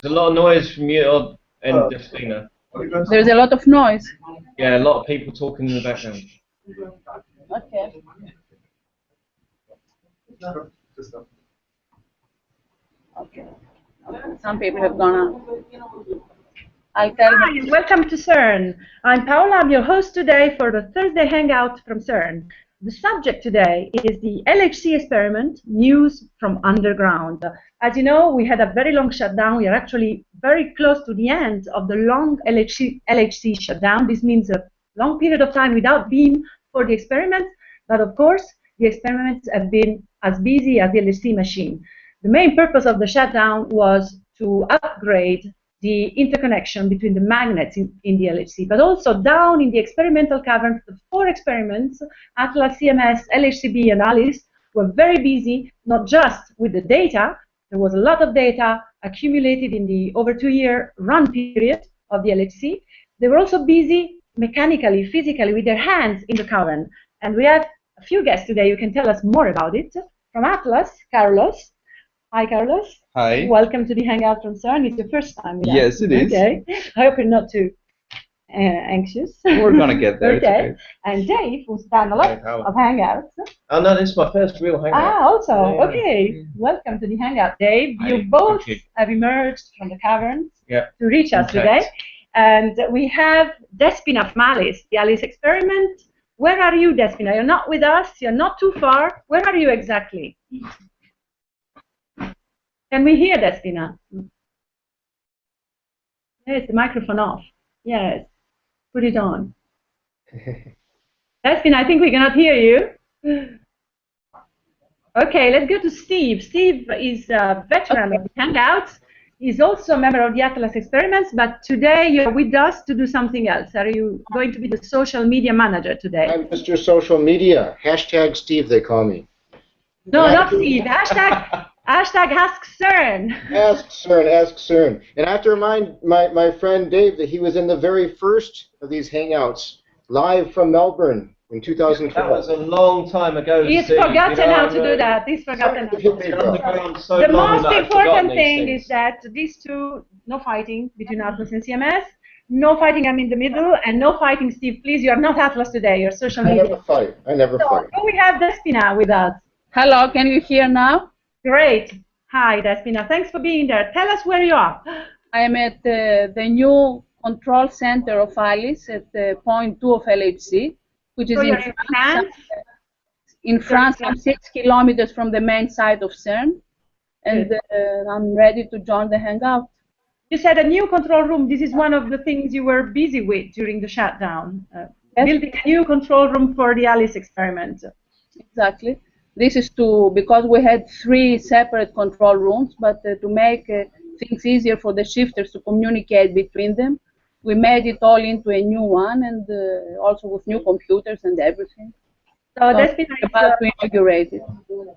There's a lot of noise from you and Despina. There's a lot of noise. Yeah, a lot of people talking in the background. Okay. Okay. Some people have gone on. I'll tell Hi, and welcome to CERN. I'm Paola, I'm your host today for the Thursday Hangout from CERN. The subject today is the LHC experiment, news from underground. As you know, we had a very long shutdown. We are actually very close to the end of the long LHC shutdown. This means a long period of time without beam for the experiments, but of course, the experiments have been as busy as the LHC machine. The main purpose of the shutdown was to upgrade the interconnection between the magnets in the LHC, but also down in the experimental caverns, the 4 experiments, Atlas, CMS, LHCb, and ALICE, were very busy, not just with the data. There was a lot of data accumulated in the over 2-year run period of the LHC. They were also busy mechanically, physically, with their hands in the cavern. And we have a few guests today who can tell us more about it. From Atlas, Carlos. Hi, Carlos. Hi. Welcome to the Hangout from CERN. It's your first time with us. Yes, it is. Okay. I hope you're not too anxious. We're going to get there. Okay. And Dave, who's done a lot of Hangouts. Oh, no, this is my first real Hangout. Ah, also. Yeah. Okay. Welcome to the Hangout, Dave. Hi. You both Thank you. have emerged from the caverns to reach us today. And we have Despina from ALICE, the ALICE experiment. Where are you, Despina? You're not with us. You're not too far. Where are you exactly? Can we hear Despina? Yes, the microphone off. Yes, put it on. Despina, I think we cannot hear you. Okay, let's go to Steve. Steve is a veteran of the Hangouts. He's also a member of the Atlas experiments, but today you're with us to do something else. Are you going to be the social media manager today? I'm Mr. Social Media. Hashtag Steve, they call me. No, not Steve. Hashtag Ask CERN. Ask CERN, ask CERN. And I have to remind my friend Dave that he was in the very first of these Hangouts, live from Melbourne in 2012. That was a long time ago. He's Steve, forgotten how to do that. He's forgotten how to do that. So The long most that I've important forgotten these thing things. is that these two, no fighting between Atlas and CMS, no fighting I'm in the middle, and no fighting, Steve. Please, you are not Atlas today. You're social media. I never fight. I never fight. So we have Despina with us. Hello, can you hear now? Great. Hi, Despina. Thanks for being there. Tell us where you are. I am at the new control center of ALICE at point 2 of LHC, which is So in you're in France? In France, some 6 kilometers from the main site of CERN, and I'm ready to join the Hangout. You said a new control room. This is one of the things you were busy with during the shutdown, Yes. building a new control room for the ALICE experiment. Exactly. This is because we had 3 separate control rooms, but to make things easier for the shifters to communicate between them, we made it all into a new one, and also with new computers and everything. So Despina is about to inaugurate it.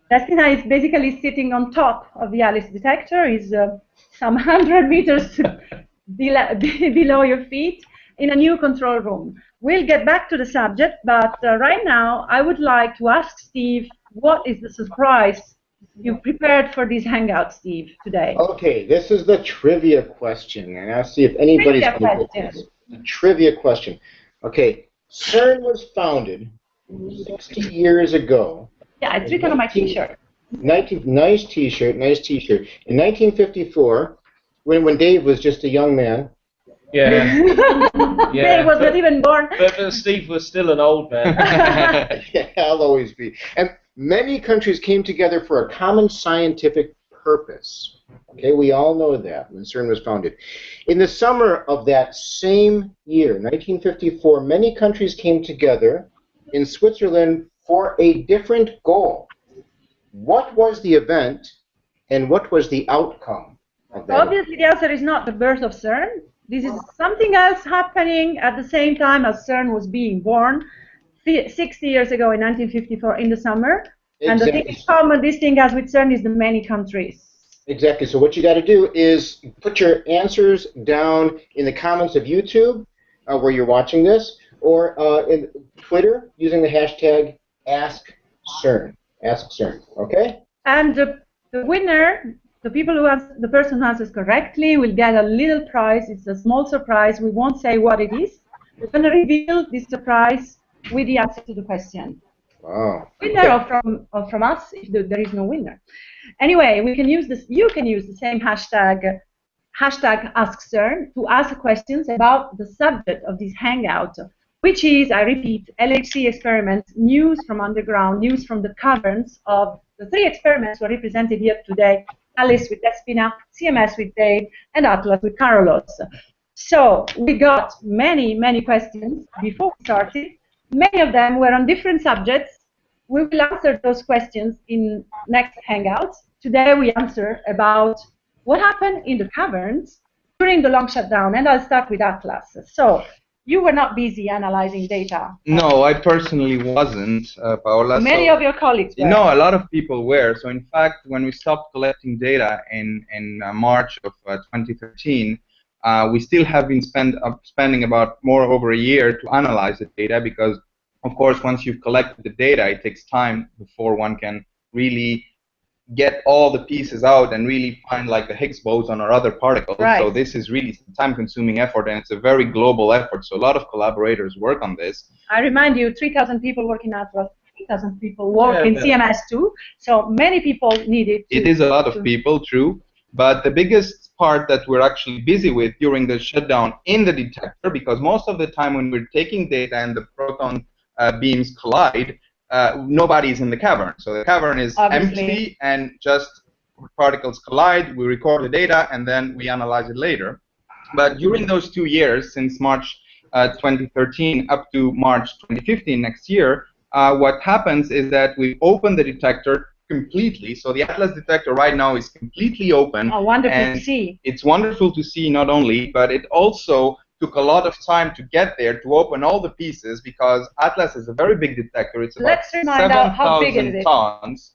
Despina is basically sitting on top of the ALICE detector. Is some 100 meters below your feet in a new control room. We'll get back to the subject, but right now I would like to ask Steve, what is the surprise you prepared for this Hangout, Steve, today? Okay, this is the trivia question, and I'll see if anybody's going to get this. The trivia question. Okay, CERN was founded 60 years ago. Yeah, it's written on my T-shirt. Nice T-shirt, nice T-shirt. In 1954, when Dave was just a young man. Yeah. Dave was not even born. But Steve was still an old man. Yeah, I'll always be. And many countries came together for a common scientific purpose. Okay, we all know that when CERN was founded. In the summer of that same year, 1954, many countries came together in Switzerland for a different goal. What was the event, and what was the outcome of that? Obviously, the answer is not the birth of CERN. This is something else happening at the same time as CERN was being born 60 years ago in 1954 in the summer. Exactly. And the thing in common this thing has with CERN is the many countries. Exactly. So what you got to do is put your answers down in the comments of YouTube where you're watching this, or in Twitter using the hashtag AskCERN. Ask CERN. Okay? And the winner So people who the person who answers correctly will get a little prize. It's a small surprise. We won't say what it is. We're going to reveal this surprise with the answer to the question. Wow. Winner or from us if there is no winner. Anyway, we can use this. You can use the same hashtag #AskCERN to ask questions about the subject of this hangout, which is, I repeat, LHC experiments, news from underground, news from the caverns of the 3 experiments were represented here today: Alice with Despina, CMS with Dave, and Atlas with Carlos. So we got many questions before we started. Many of them were on different subjects. We will answer those questions in next Hangouts. Today we answer about what happened in the caverns during the long shutdown, and I'll start with Atlas. So you were not busy analyzing data. No, I personally wasn't, Paola. Many of your colleagues were. No, a lot of people were. So in fact, when we stopped collecting data in March of 2013, we still have been spending about over a year to analyze the data, because of course once you've collected the data, it takes time before one can really get all the pieces out and really find like the Higgs boson or other particles. Right. So this is really a time-consuming effort, and it's a very global effort. So a lot of collaborators work on this. I remind you, 3,000 people work in Atlas, 3,000 people work in CMS too. So many people need it. It is a lot of people, true. But the biggest part that we're actually busy with during the shutdown in the detector, because most of the time when we're taking data and the proton beams collide, nobody's in the cavern. So the cavern is empty and just particles collide, we record the data, and then we analyze it later. But during those 2 years, since March 2013 up to March 2015 next year, what happens is that we open the detector completely. So the Atlas detector right now is completely open. Oh, wonderful to see. It's wonderful to see, not only, but it also took a lot of time to get there, to open all the pieces, because Atlas is a very big detector. It's about 7,000 tons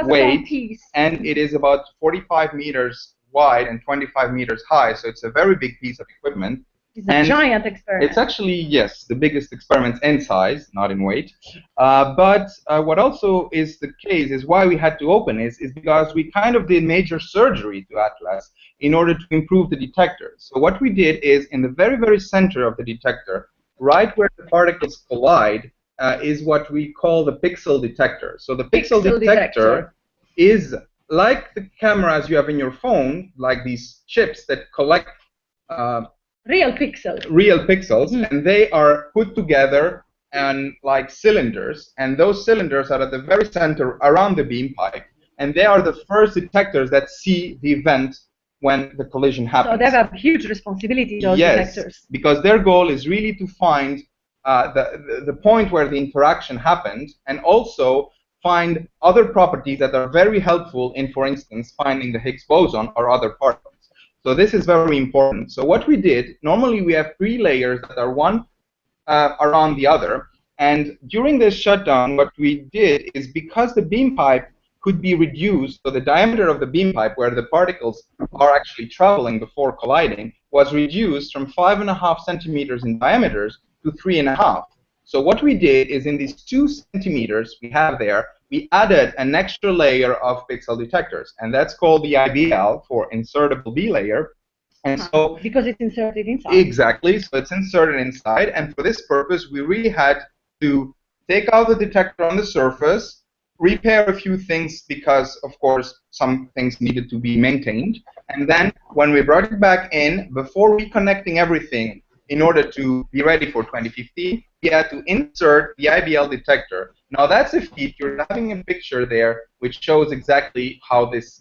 weight, and it is about 45 meters wide and 25 meters high, so it's a very big piece of equipment. It's a giant experiment. It's actually, yes, the biggest experiment in size, not in weight. But what also is the case is why we had to open is because we kind of did major surgery to Atlas in order to improve the detector. So what we did is in the very, very center of the detector, right where the particles collide, is what we call the pixel detector. So the pixel detector is like the cameras you have in your phone, like these chips that collect real pixels. Real pixels, and they are put together and like cylinders, and those cylinders are at the very center around the beam pipe, and they are the first detectors that see the event when the collision happens. So they have a huge responsibility, those detectors. Because their goal is really to find the point where the interaction happened, and also find other properties that are very helpful in, for instance, finding the Higgs boson or other particles. So this is very important. So what we did, normally we have 3 layers that are one around the other, and during this shutdown what we did is, because the beam pipe could be reduced, so the diameter of the beam pipe where the particles are actually traveling before colliding was reduced from 5.5 centimeters in diameter to 3.5. So what we did is, in these 2 centimeters we have there, we added an extra layer of pixel detectors, and that's called the IBL, for insertable B layer. And so because it's inserted inside. Exactly, so it's inserted inside, and for this purpose we really had to take out the detector on the surface, repair a few things because of course some things needed to be maintained, and then when we brought it back in, before reconnecting everything in order to be ready for 2015, we had to insert the IBL detector. Now that's a feat. You're having a picture there which shows exactly how this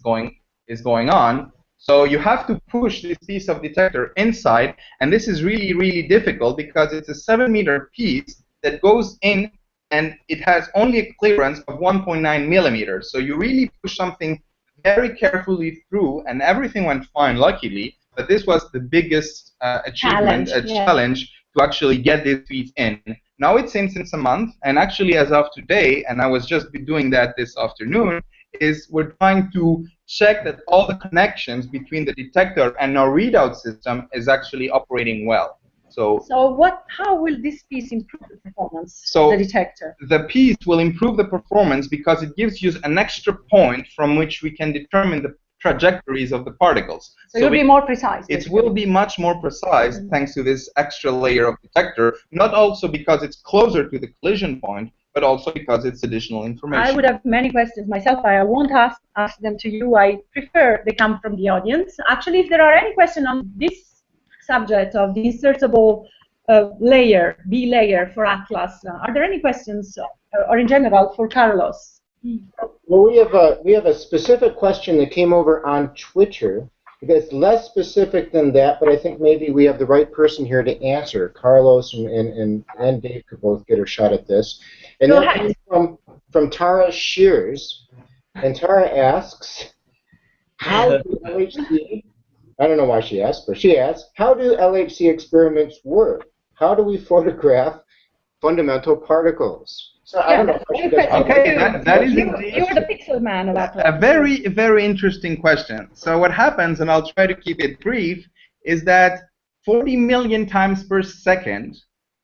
is going on. So you have to push this piece of detector inside, and this is really, really difficult because it's a 7-meter piece that goes in, and it has only a clearance of 1.9 millimeters. So you really push something very carefully through, and everything went fine, luckily. But this was the biggest achievement, challenge to actually get this piece in. Now it's in since a month, and actually as of today, and I was just doing that this afternoon, is we're trying to check that all the connections between the detector and our readout system is actually operating well. So how will this piece improve the performance of the detector? The piece will improve the performance because it gives you an extra point from which we can determine trajectories of the particles. So you'll be more precise. It will be much more precise thanks to this extra layer of detector, not also because it's closer to the collision point, but also because it's additional information. I would have many questions myself. I won't ask them to you. I prefer they come from the audience. Actually, if there are any questions on this subject of the insertable layer, B layer for Atlas, are there any questions, or in general for Carlos? Well, we have a specific question that came over on Twitter. It's less specific than that, but I think maybe we have the right person here to answer. Carlos and Dave could both get a shot at this. And Go that ahead. came from Tara Shears. And Tara asks, how do LHC, I don't know why she asked, but she asks, how do LHC experiments work? How do we photograph fundamental particles? So I don't know. Okay, that is indeed You're the pixel man of Atlas. a very, very interesting question. So what happens, and I'll try to keep it brief, is that 40 million times per second,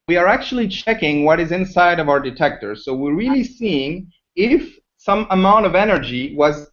we are actually checking what is inside of our detector. So we're really seeing if some amount of energy was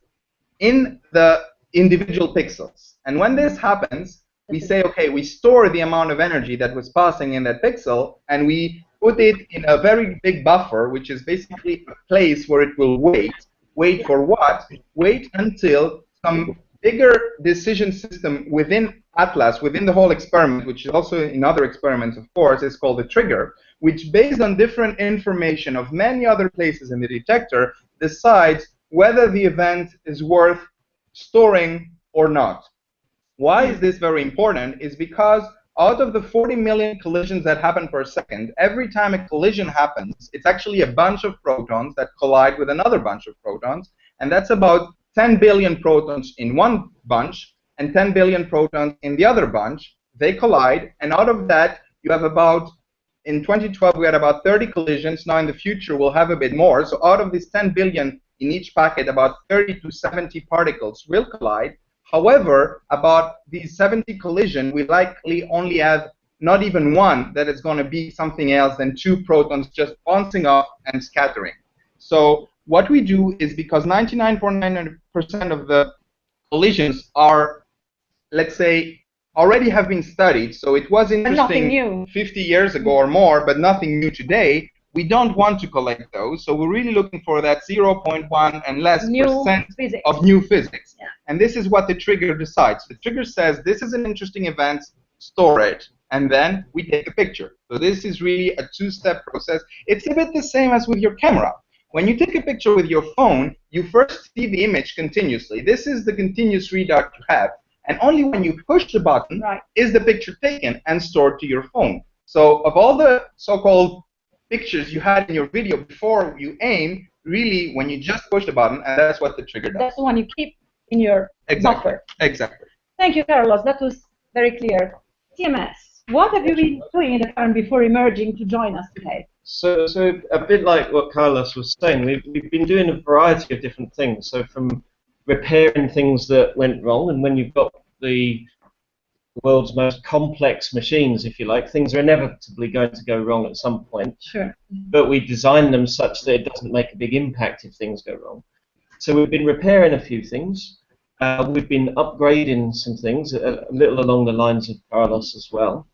in the individual pixels. And when this happens, we say, okay, we store the amount of energy that was passing in that pixel, and we put it in a very big buffer, which is basically a place where it will wait. Wait for what? Wait until some bigger decision system within Atlas, within the whole experiment, which is also in other experiments, of course, is called a trigger, which based on different information of many other places in the detector, decides whether the event is worth storing or not. Why is this very important? Is because out of the 40 million collisions that happen per second, every time a collision happens, it's actually a bunch of protons that collide with another bunch of protons, and that's about 10 billion protons in one bunch and 10 billion protons in the other bunch. They collide, and out of that, you have about, in 2012, we had about 30 collisions. Now in the future, we'll have a bit more. So out of these 10 billion in each packet, about 30 to 70 particles will collide. However, about these 70 collisions, we likely only have not even one that is going to be something else than two protons just bouncing off and scattering. So what we do is, because 99.9% of the collisions are, let's say, already have been studied, so it was interesting 50 years ago or more, but nothing new today, we don't want to collect those, so we're really looking for that 0.1 and less percent of new physics. Yeah. And this is what the trigger decides. The trigger says, this is an interesting event, store it, and then we take a picture. So this is really a two-step process. It's a bit the same as with your camera. When you take a picture with your phone, you first see the image continuously. This is the continuous readout you have. And only when you push the button is the picture taken and stored to your phone. So of all the so-called pictures you had in your video before you aim, really, when you just push the button, and that's what the trigger does. That's the one you keep in your buffer. Exactly. Thank you, Carlos. That was very clear. TMS, what have you been doing in the farm before emerging to join us today? So a bit like what Carlos was saying, we've been doing a variety of different things. So from repairing things that went wrong, and when you've got the world's most complex machines, if you like, things are inevitably going to go wrong at some point. Sure. But we design them such that it doesn't make a big impact if things go wrong. So we've been repairing a few things. We've been upgrading some things, a little along the lines of Carlos as well,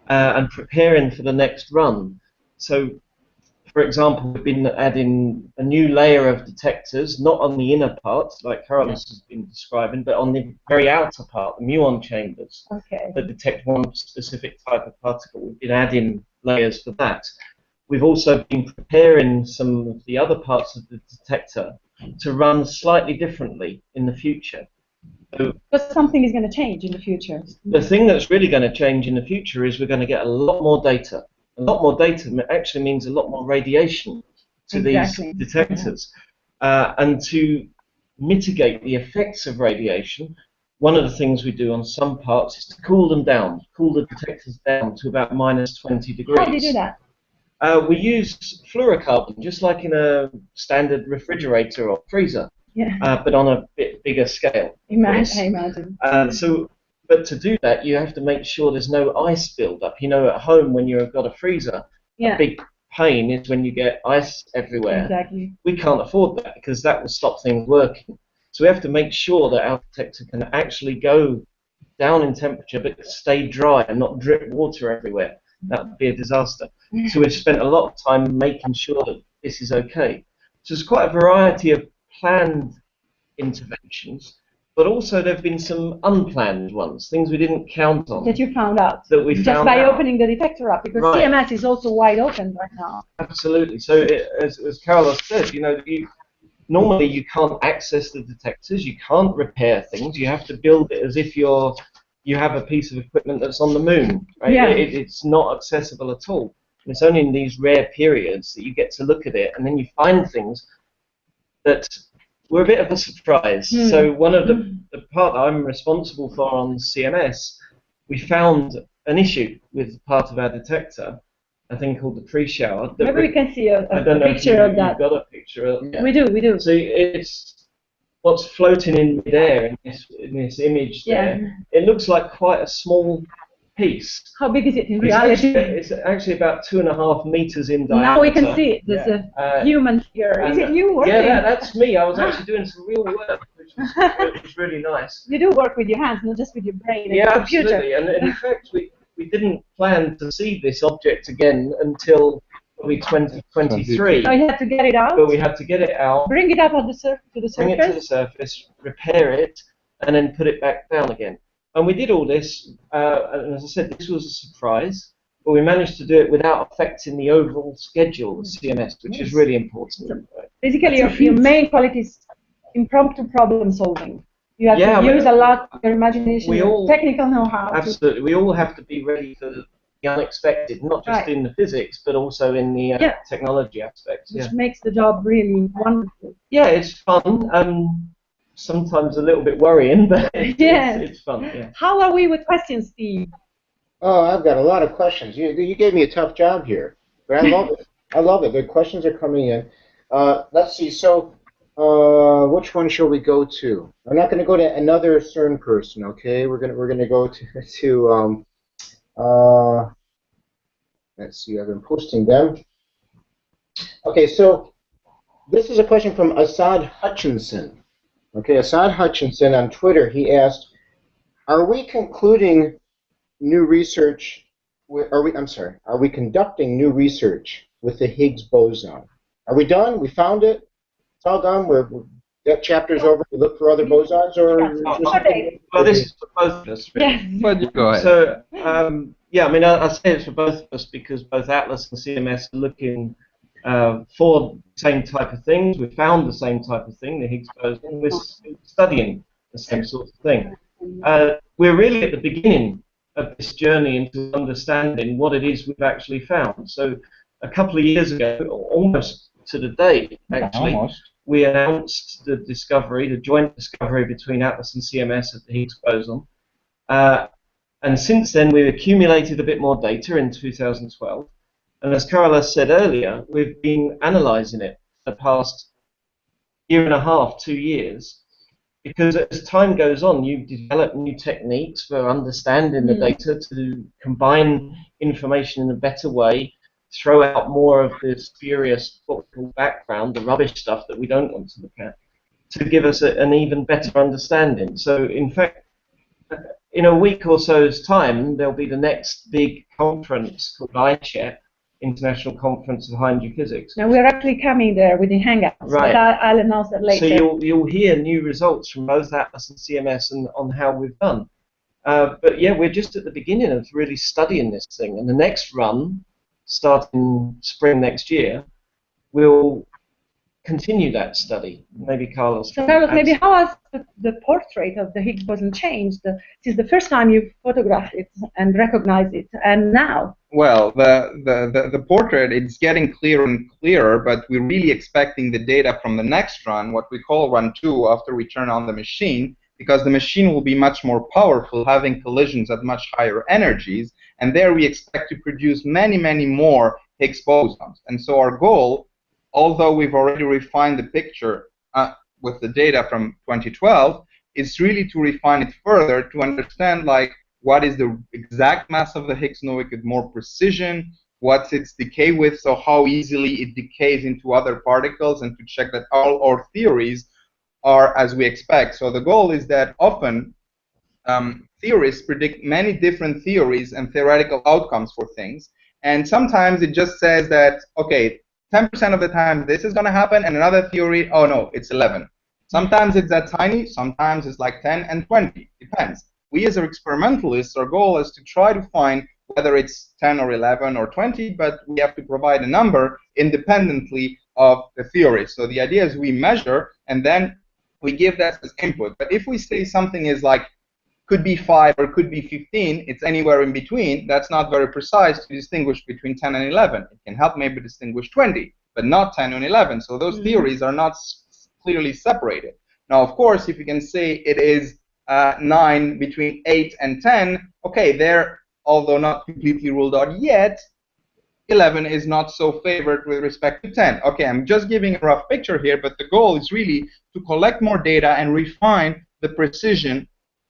and preparing for the next run. So, for example, we've been adding a new layer of detectors, not on the inner part, like Carlos has been describing, but on the very outer part, the muon chambers, that detect one specific type of particle. We've been adding layers for that. We've also been preparing some of the other parts of the detector to run slightly differently in the future. So, but something is going to change in the future. The thing that's really going to change in the future is we're going to get a lot more data. A lot more data actually means a lot more radiation to these detectors. And to mitigate the effects of radiation, one of the things we do on some parts is to cool them down, cool the detectors down to about -20 degrees. How do you do that? We use fluorocarbon, just like in a standard refrigerator or freezer, but on a bit bigger scale. I imagine. But to do that, you have to make sure there's no ice build-up. You know, at home when you've got a freezer, a big pain is when you get ice everywhere. Exactly. We can't afford that because that will stop things working. So So we have to make sure that our detector can actually go down in temperature but stay dry and not drip water everywhere. That would be a disaster. So we've spent a lot of time making sure that this is okay. So there's quite a variety of planned interventions, but also there have been some unplanned ones, things we didn't count on. That you found out. That we just found by out. opening the detector up, because Right. CMS is also wide open right now. Absolutely. So as Carlos said, you know, normally you can't access the detectors, you can't repair things, you have to build it as if you have a piece of equipment that's on the moon. Right? Yeah. It's not accessible at all. And it's only in these rare periods that you get to look at it, and then you find things that were a bit of a surprise. So one of the part that I'm responsible for on CMS, we found an issue with part of our detector, a thing called the pre-shower. Maybe we can see a picture of that. You've got a picture of Yeah. We do. So it's what's floating in midair in this image there. Yeah. It looks like quite a small piece. How big is it in reality? It's actually about 2.5 meters in diameter. Now we can see it. There's a human figure. Is it you working? Yeah, that's me. I was actually doing some real work, which was really nice. You do work with your hands, not just with your brain and Yeah, your computer. absolutely. And in fact, we didn't plan to see this object again until probably 2023. So you had to get it out. But we had to get it out, Bring it up on the to the surface. bring it to the surface, repair it, and then put it back down again. And we did all this, and as I said, this was a surprise, but we managed to do it without affecting the overall schedule of CMS, which is really important. Basically, your main quality is impromptu problem solving. You have to use a lot of your imagination, your technical know-how. Absolutely. We all have to be ready for the unexpected, not just in the physics, but also in the technology aspects. Which makes the job really wonderful. Yeah, it's fun. Sometimes a little bit worrying, but it's fun. Yeah. How are we with questions, Steve? Oh, I've got a lot of questions. You gave me a tough job here, but I love it. I love it. The questions are coming in. Let's see. So, which one shall we go to? I'm not going to go to another CERN person. Okay, we're gonna go to let's see. I've been posting them. Okay, so this is a question from Assad Hutchinson. Okay, Assad Hutchinson on Twitter, he asked, are we concluding new research, are we conducting new research with the Higgs boson? Are we done? We found it? It's all done? That chapter's over? We look for other bosons? Well, this is for both of us. Really. Yes. But go ahead. So, yeah, I mean, I say it's for both of us because both Atlas and CMS are looking for the same type of things. We found the same type of thing, the Higgs boson. We're studying the same sort of thing. We're really at the beginning of this journey into understanding what it is we've actually found. So a couple of years ago, almost to the day, actually, we announced the discovery, the joint discovery between Atlas and CMS of the Higgs boson. And since then, we've accumulated a bit more data in 2012. And as Carlos said earlier, we've been analyzing it for the past 1.5 to 2 years, because as time goes on, you develop new techniques for understanding the data to combine information in a better way, throw out more of the spurious background, the rubbish stuff that we don't want to look at, to give us an even better understanding. So, in fact, in a week or so's time, there'll be the next big conference called ICHEP, International Conference of High Energy Physics. Now we're actually coming there with the Hangouts, but I'll announce that later. So you'll hear new results from both Atlas and CMS on how we've done. But yeah, we're just at the beginning of really studying this thing, and the next run, starting spring next year, we'll continue that study. Maybe Carlos. So Carlos, maybe how has the portrait of the Higgs boson changed? This is the first time you've photographed it and recognized it, and now? Well, the portrait, it's getting clearer and clearer, but we're really expecting the data from the next run, what we call run 2, after we turn on the machine, because the machine will be much more powerful, having collisions at much higher energies, and there we expect to produce many, many more Higgs bosons. And so our goal, although we've already refined the picture with the data from 2012, is really to refine it further to understand, like, what is the exact mass of the Higgs nuclei with more precision, what's its decay width, so how easily it decays into other particles, and to check that all our theories are as we expect. So the goal is that often theorists predict many different theories and theoretical outcomes for things. And sometimes it just says that, okay, 10% of the time this is going to happen, and another theory, oh no, it's 11. Sometimes it's that tiny, sometimes it's like 10 and 20, depends. We as experimentalists, our goal is to try to find whether it's 10 or 11 or 20, but we have to provide a number independently of the theory. So the idea is we measure, and then we give that as input. But if we say something is like, could be 5 or could be 15, it's anywhere in between, that's not very precise to distinguish between 10 and 11. It can help maybe distinguish 20, but not 10 and 11. So those theories are not clearly separated. Now, of course, if you can say it is 9 between 8 and 10, okay, they're, although not completely ruled out yet, 11 is not so favored with respect to 10. Okay, I'm just giving a rough picture here, but the goal is really to collect more data and refine the precision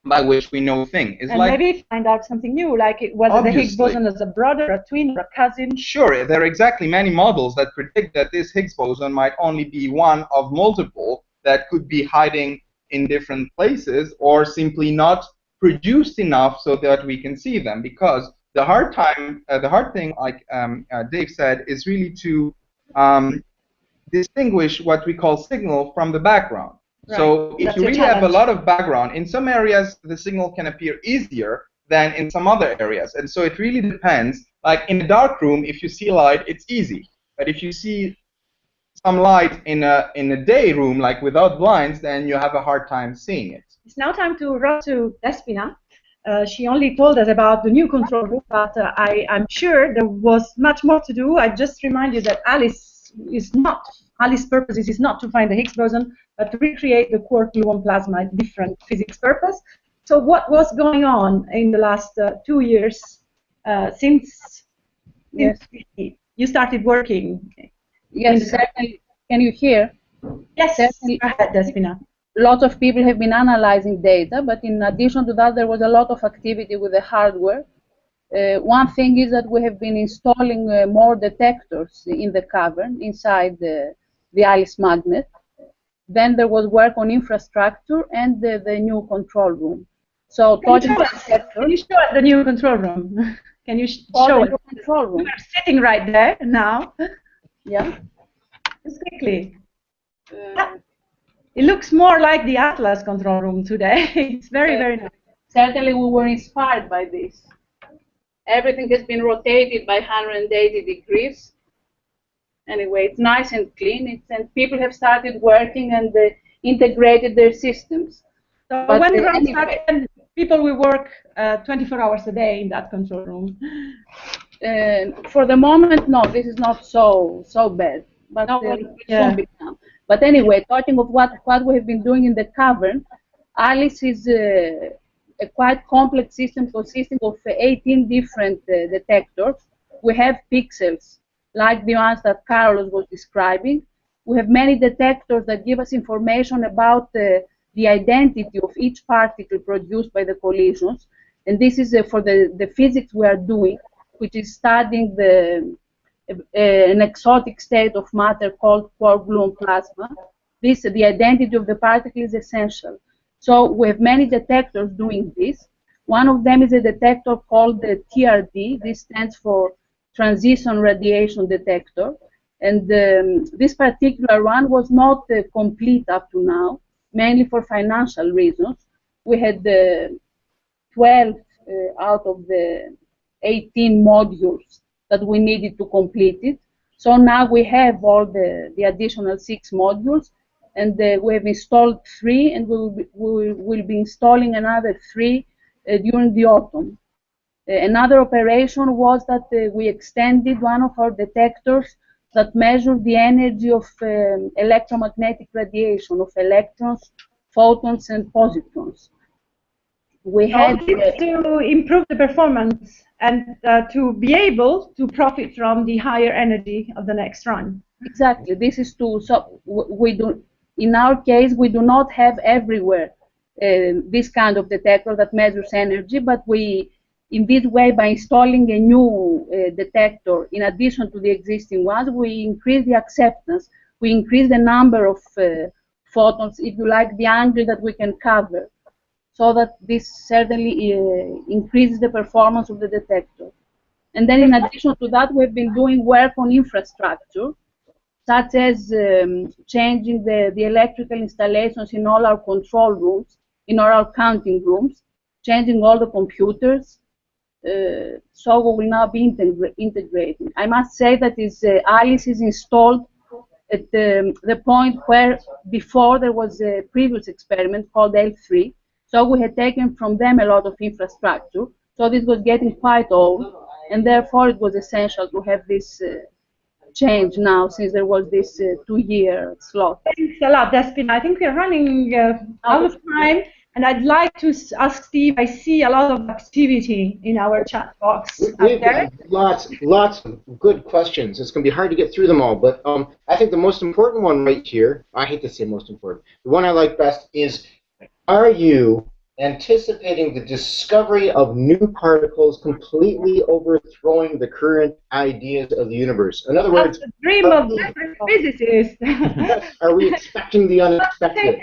by which we know things. And like, maybe find out something new, like whether the Higgs boson is a brother, a twin, or a cousin. Sure, there are exactly many models that predict that this Higgs boson might only be one of multiple that could be hiding in different places or simply not produced enough so that we can see them. Because the hard thing, like Dave said, is really to distinguish what we call signal from the background. Right. So if you really have a lot of background, in some areas the signal can appear easier than in some other areas. And so it really depends. Like in a dark room, if you see light, it's easy. But if you see some light in a day room, like without blinds, then you have a hard time seeing it. It's now time to run to Despina. She only told us about the new control room, but I'm sure there was much more to do. I just remind you that Alice's purpose is not to find the Higgs boson, but to recreate the quark-gluon plasma, different physics purpose. So what was going on in the last 2 years since you started working? Yes, certainly. Can you hear? Yes, certainly. Go ahead, Despina. A lot of people have been analyzing data, but in addition to that, there was a lot of activity with the hardware. One thing is that we have been installing more detectors in the cavern inside the Alice magnet. Then there was work on infrastructure and the new control room. So can you show us the new control room? Can you show it? Control room. We're sitting right there now. Yeah. Just quickly. It looks more like the Atlas control room today. It's very, very nice. Certainly we were inspired by this. Everything has been rotated by 180 degrees. Anyway, it's nice and clean. And people have started working and integrated their systems. So but when the ground started, people will work 24 hours a day in that control room. For the moment, no, this is not so bad. But soon become. But anyway, talking of what we have been doing in the cavern, Alice is a quite complex system consisting of 18 different detectors. We have pixels, like the ones that Carlos was describing. We have many detectors that give us information about the identity of each particle produced by the collisions. And this is for the physics we are doing, which is studying an exotic state of matter called quark-gluon plasma. The identity of the particle is essential. So we have many detectors doing this. One of them is a detector called the TRD. This stands for transition radiation detector. And this particular one was not complete up to now, mainly for financial reasons. We had 12 out of the 18 modules that we needed to complete it. So now we have all the additional 6 modules, and we have installed 3, and we will be installing another 3 during the autumn. Another operation was that we extended one of our detectors that measured the energy of electromagnetic radiation of electrons, photons, and positrons. We had to improve the performance and to be able to profit from the higher energy of the next run. Exactly. This is we do. In our case, we do not have everywhere this kind of detector that measures energy, but we, in this way, by installing a new detector in addition to the existing ones, we increase the acceptance. We increase the number of photons, if you like, the angle that we can cover, so that this certainly increases the performance of the detector. And then in addition to that, we've been doing work on infrastructure, such as changing the electrical installations in all our control rooms, in all our counting rooms, changing all the computers. So we will now be integrating. I must say that Alice is installed at the point where before there was a previous experiment called L3. So we had taken from them a lot of infrastructure. So this was getting quite old, and therefore it was essential to have this change now, since there was this 2-year slot. Thanks a lot, Despina. I think we're running out of time, and I'd like to ask Steve. I see a lot of activity in our chat box. We've got lots of good questions. It's going to be hard to get through them all, but I think the most important one right here, I hate to say most important, the one I like best is, are you anticipating the discovery of new particles completely overthrowing the current ideas of the universe? In other words, that's the dream of every physicist. are we expecting the unexpected?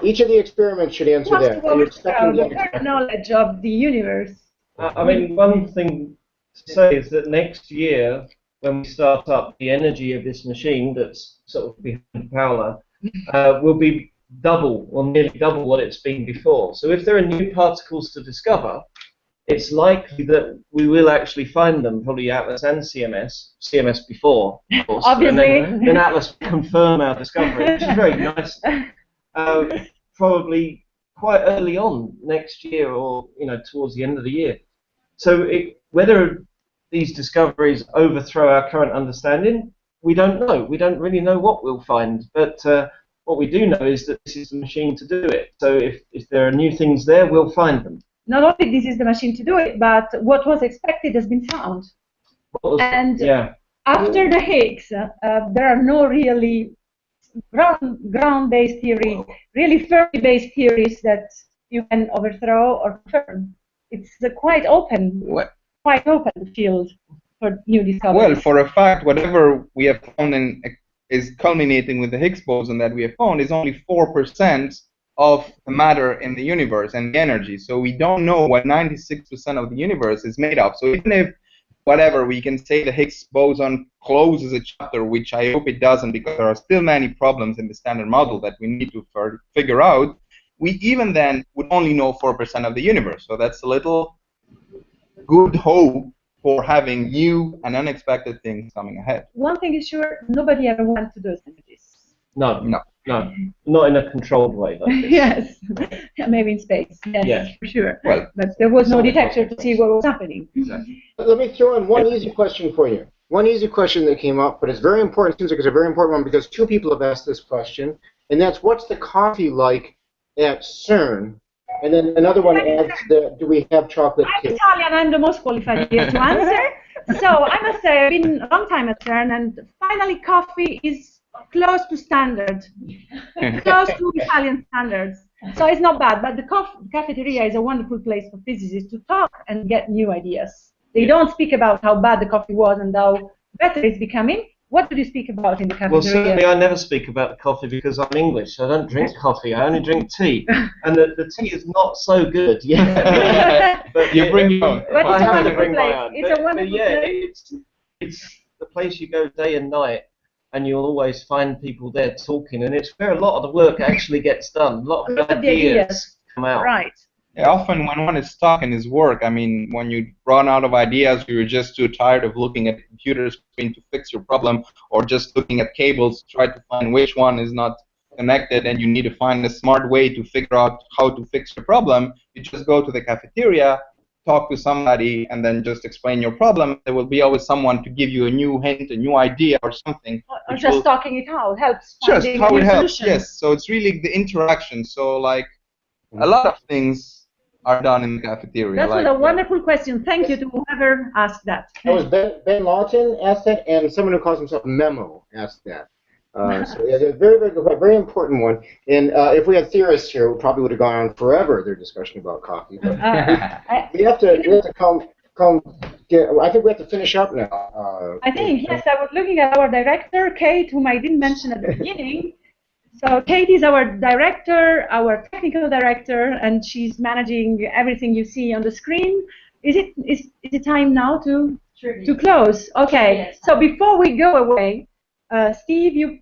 Each of the experiments should answer that. Are you expecting the unexpected? Knowledge of the universe. I mean, one thing to say is that next year, when we start up, the energy of this machine that's sort of behind Paola will be double, or nearly double, what it's been before. So if there are new particles to discover, it's likely that we will actually find them, probably Atlas and CMS before, of course. Obviously. And then Atlas confirm our discovery, which is very nice. Probably quite early on next year, or towards the end of the year. So whether these discoveries overthrow our current understanding, we don't know. We don't really know what we'll find, but what we do know is that this is the machine to do it. So if there are new things there, we'll find them. Not only this is the machine to do it, but what was expected has been found. After the Higgs, there are no really ground-based theory, really Fermi-based theories that you can overthrow or confirm. It's quite open field for new discoveries. Well, for a fact, whatever we have found is culminating with the Higgs boson that we have found is only 4% of the matter in the universe and the energy. So we don't know what 96% of the universe is made of. So even if whatever, we can say the Higgs boson closes a chapter, which I hope it doesn't, because there are still many problems in the standard model that we need to figure out. We even then would only know 4% of the universe. So that's a little good hope for having new and unexpected things coming ahead. One thing is sure, nobody ever went to those energies. No, not in a controlled way like this. Yes, maybe in space. Yes, for sure. Well, but there was no detector to see what was happening. Exactly. Let me throw in one easy question for you. One easy question that came up, but it's very important. Seems like it's a very important one because 2 people have asked this question, and that's, what's the coffee like at CERN? And then another one adds, do we have chocolate cake? I'm Italian, I'm the most qualified here to answer. So I must say, I've been a long time at CERN, and finally coffee is close to standard, close to Italian standards. So it's not bad, but the cafeteria is a wonderful place for physicists to talk and get new ideas. They don't speak about how bad the coffee was and how better it's becoming. What do you speak about in the cafeteria? Well, certainly I never speak about the coffee because I'm English. I don't drink coffee. I only drink tea. And the tea is not so good. Yeah. But you bring your own. But I have to bring my own. It's a wonderful place. It's the place you go day and night, and you'll always find people there talking, and it's where a lot of the work actually gets done. A lot of ideas come out. Right. Yeah, often when one is stuck in his work, I mean, when you run out of ideas, you're just too tired of looking at the computer screen to fix your problem, or just looking at cables to try to find which one is not connected, and you need to find a smart way to figure out how to fix your problem. You just go to the cafeteria, talk to somebody, and then just explain your problem. There will be always someone to give you a new hint, a new idea, or something. Or just talking it out helps. Just how it helps, solution. yes. So it's really the interaction. So like a lot of things are done in the cafeteria. That's a wonderful question. Thank you to whoever asked that. That was Ben Lawton asked that, and someone who calls himself Memo asked that. So yeah, a very, very good, very important one. And if we had theorists here, we probably would have gone on forever their discussion about coffee. But we have to come. I think we have to finish up now. I think yes. I was looking at our director, Kate, whom I didn't mention at the beginning. So Kate is our director, our technical director, and she's managing everything you see on the screen. Is it time now to close? Okay. Yes. So before we go away, Steve, you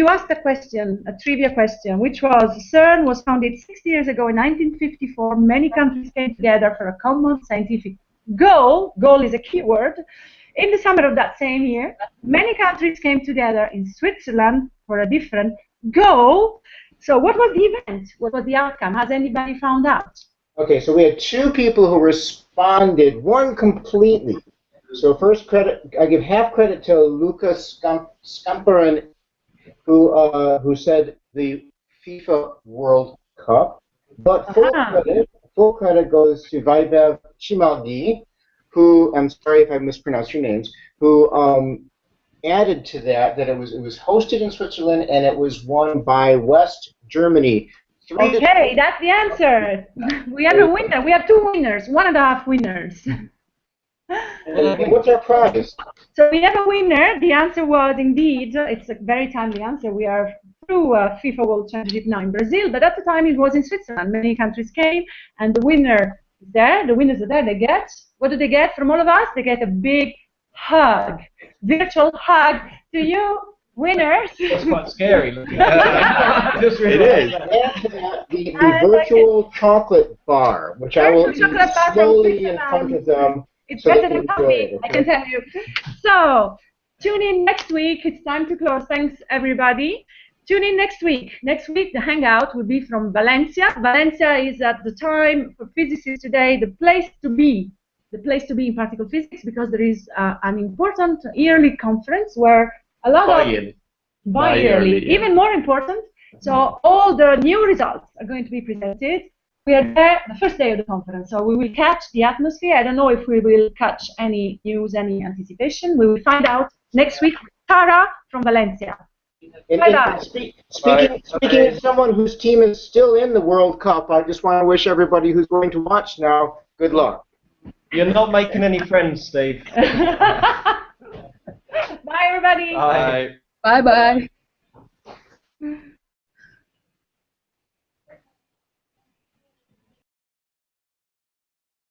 asked a question, a trivia question, which was CERN was founded 60 years ago in 1954. Many countries came together for a common scientific goal. Goal is a key word. In the summer of that same year, many countries came together in Switzerland for a different goal. So what was the event? What was the outcome? Has anybody found out? Okay, so we had two people who responded, one completely. So first credit, I give half credit to Lucas Scamperin, who said the FIFA World Cup, but full credit goes to Vaibhav Chimaldi, who, I'm sorry if I mispronounced your names, who added to that it was hosted in Switzerland and it was won by West Germany. Okay, that's the answer. We have a winner. We have two winners, 1.5 winners. What's our prize? So we have a winner. The answer was indeed, it's a very timely answer. We are through FIFA World Championship now in Brazil, but at the time it was in Switzerland. Many countries came, and the winner is there. The winners are there. They get, what do they get from all of us? They get a big hug, virtual hug to you, winners. That's quite scary. It is. The virtual chocolate bar, which I will eat slowly in front of them. It's better than coffee, I can tell you. So, tune in next week. It's time to close. Thanks, everybody. Tune in next week. Next week, the Hangout will be from Valencia. Valencia is, at the time for physicists today, the place to be. The place to be in particle physics, because there is an important yearly conference where a lot of bi-yearly, even more important. So all the new results are going to be presented. We are there the first day of the conference, so we will catch the atmosphere. I don't know if we will catch any news, any anticipation. We will find out next week. Tara from Valencia. Bye-bye. Speaking of someone whose team is still in the World Cup, I just want to wish everybody who's going to watch now good luck. You're not making any friends, Steve. Bye, everybody. Bye. Bye-bye.